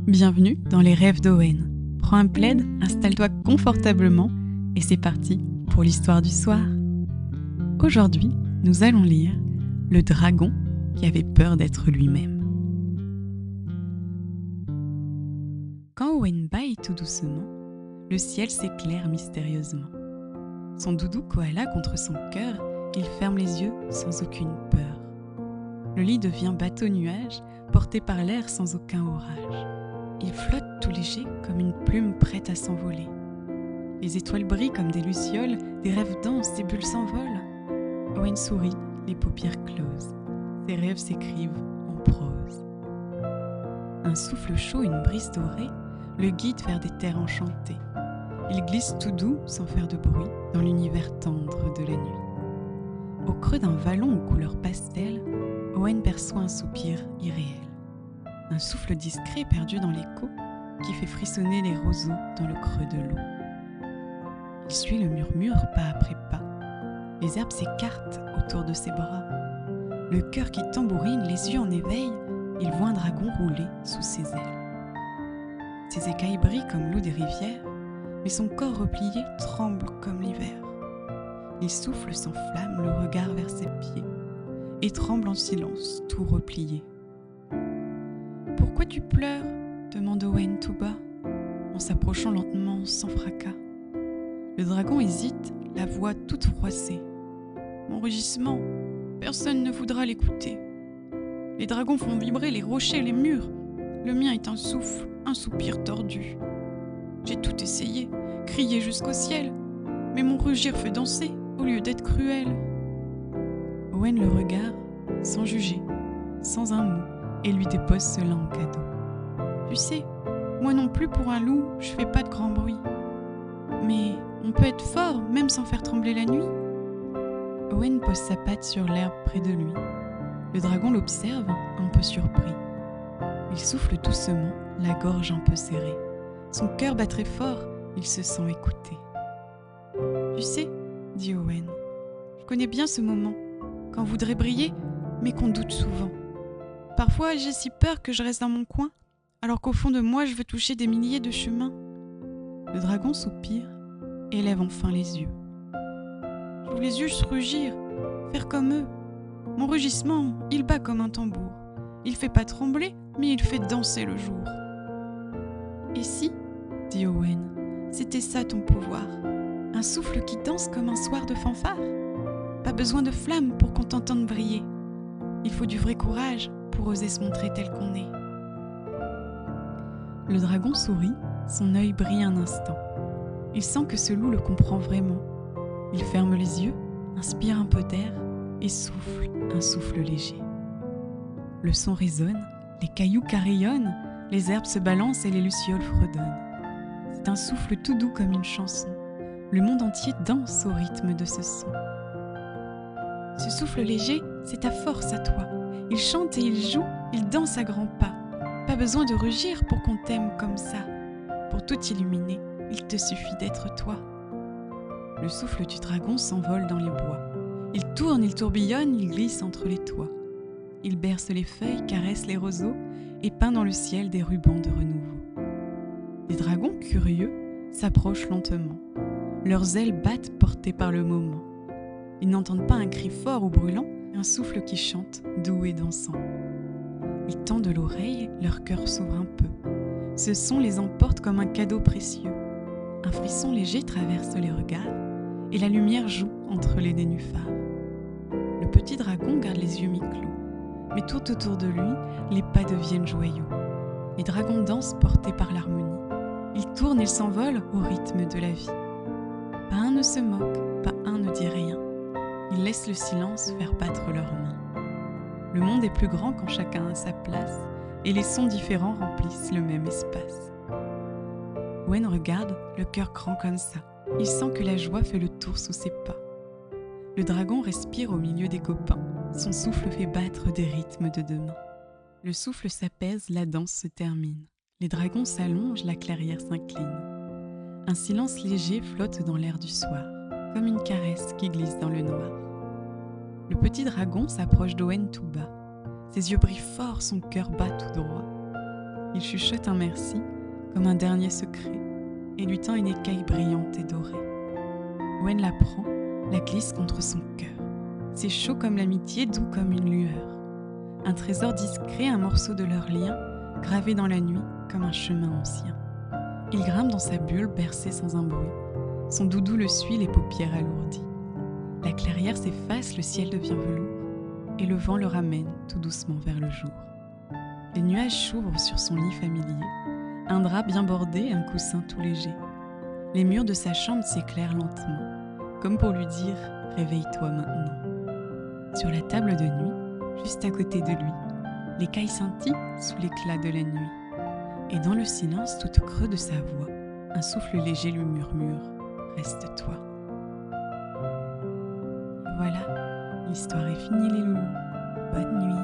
Bienvenue dans les rêves d'Owen. Prends un plaid, installe-toi confortablement et c'est parti pour l'histoire du soir. Aujourd'hui, nous allons lire Le dragon qui avait peur d'être lui-même. Quand Owen bâille tout doucement, le ciel s'éclaire mystérieusement. Son doudou koala contre son cœur, il ferme les yeux sans aucune peur. Le lit devient bateau-nuage, porté par l'air sans aucun orage. Il flotte tout léger comme une plume prête à s'envoler. Les étoiles brillent comme des lucioles, des rêves dansent, des bulles s'envolent. Owen sourit, les paupières closes. Ses rêves s'écrivent en prose. Un souffle chaud, une brise dorée, le guide vers des terres enchantées. Il glisse tout doux, sans faire de bruit, dans l'univers tendre de la nuit. Au creux d'un vallon aux couleurs pastel, Owen perçoit un soupir irréel. Un souffle discret perdu dans l'écho qui fait frissonner les roseaux dans le creux de l'eau. Il suit le murmure pas après pas. Les herbes s'écartent autour de ses bras. Le cœur qui tambourine, les yeux en éveil, il voit un dragon rouler sous ses ailes. Ses écailles brillent comme l'eau des rivières, mais son corps replié tremble comme l'hiver. Il souffle sans flamme, le regard vers ses pieds, et tremble en silence, tout replié. « Pourquoi tu pleures ?» demande Owen tout bas, en s'approchant lentement sans fracas. Le dragon hésite, la voix toute froissée. « Mon rugissement, personne ne voudra l'écouter. Les dragons font vibrer les rochers, les murs. Le mien est un souffle, un soupir tordu. J'ai tout essayé, crié jusqu'au ciel, mais mon rugir fait danser au lieu d'être cruel. » Owen le regarde, sans juger, sans un mot, et lui dépose cela en cadeau. « Tu sais, moi non plus pour un loup, je fais pas de grand bruit. Mais on peut être fort, même sans faire trembler la nuit. » Owen pose sa patte sur l'herbe près de lui. Le dragon l'observe, un peu surpris. Il souffle doucement, la gorge un peu serrée. Son cœur bat très fort, il se sent écouté. « Tu sais, dit Owen, je connais bien ce moment, quand on voudrait briller, mais qu'on doute souvent. Parfois, j'ai si peur que je reste dans mon coin, alors qu'au fond de moi, je veux toucher des milliers de chemins. » Le dragon soupire et lève enfin les yeux. « J'ouvre les yeux, je rugir, faire comme eux. Mon rugissement, il bat comme un tambour. Il fait pas trembler, mais il fait danser le jour. » « Et si, dit Owen, c'était ça ton pouvoir, un souffle qui danse comme un soir de fanfare? Pas besoin de flamme pour qu'on t'entende briller. Il faut du vrai courage pour oser se montrer tel qu'on est. » Le dragon sourit, son œil brille un instant. Il sent que ce loup le comprend vraiment. Il ferme les yeux, inspire un peu d'air et souffle un souffle léger. Le son résonne, les cailloux carillonnent, les herbes se balancent et les lucioles fredonnent. C'est un souffle tout doux comme une chanson. Le monde entier danse au rythme de ce son. Ce souffle léger, c'est ta force à toi. Il chante et il joue, il danse à grands pas. Pas besoin de rugir pour qu'on t'aime comme ça. Pour tout illuminer, il te suffit d'être toi. Le souffle du dragon s'envole dans les bois. Il tourne, il tourbillonne, il glisse entre les toits. Il berce les feuilles, caresse les roseaux et peint dans le ciel des rubans de renouveau. Les dragons, curieux, s'approchent lentement. Leurs ailes battent portées par le moment. Ils n'entendent pas un cri fort ou brûlant, un souffle qui chante, doux et dansant. Ils tendent l'oreille, leur cœur s'ouvre un peu. Ce son les emporte comme un cadeau précieux. Un frisson léger traverse les regards et la lumière joue entre les nénuphars. Le petit dragon garde les yeux mi-clos. Mais tout autour de lui, les pas deviennent joyeux. Les dragons dansent portés par l'harmonie. Ils tournent, ils s'envolent au rythme de la vie. Pas un ne se moque, pas un ne dit rien. Ils laissent le silence faire battre leurs mains. Le monde est plus grand quand chacun a sa place, et les sons différents remplissent le même espace. Owen regarde, le cœur grand comme ça. Il sent que la joie fait le tour sous ses pas. Le dragon respire au milieu des copains. Son souffle fait battre des rythmes de demain. Le souffle s'apaise, la danse se termine. Les dragons s'allongent, la clairière s'incline. Un silence léger flotte dans l'air du soir, comme une caresse qui glisse dans le noir. Le petit dragon s'approche d'Owen tout bas. Ses yeux brillent fort, son cœur bat tout droit. Il chuchote un merci comme un dernier secret et lui tend une écaille brillante et dorée. Owen la prend, la glisse contre son cœur. C'est chaud comme l'amitié, doux comme une lueur. Un trésor discret, un morceau de leur lien, gravé dans la nuit comme un chemin ancien. Il grimpe dans sa bulle, bercé sans un bruit. Son doudou le suit, les paupières alourdies. La clairière s'efface, le ciel devient velours, et le vent le ramène tout doucement vers le jour. Les nuages s'ouvrent sur son lit familier, un drap bien bordé, un coussin tout léger. Les murs de sa chambre s'éclairent lentement, comme pour lui dire « Réveille-toi maintenant ». Sur la table de nuit, juste à côté de lui, l'écaille scintille sous l'éclat de la nuit. Et dans le silence, tout au creux de sa voix, un souffle léger lui murmure « Reste-toi ». Voilà, l'histoire est finie les loulous. Bonne nuit.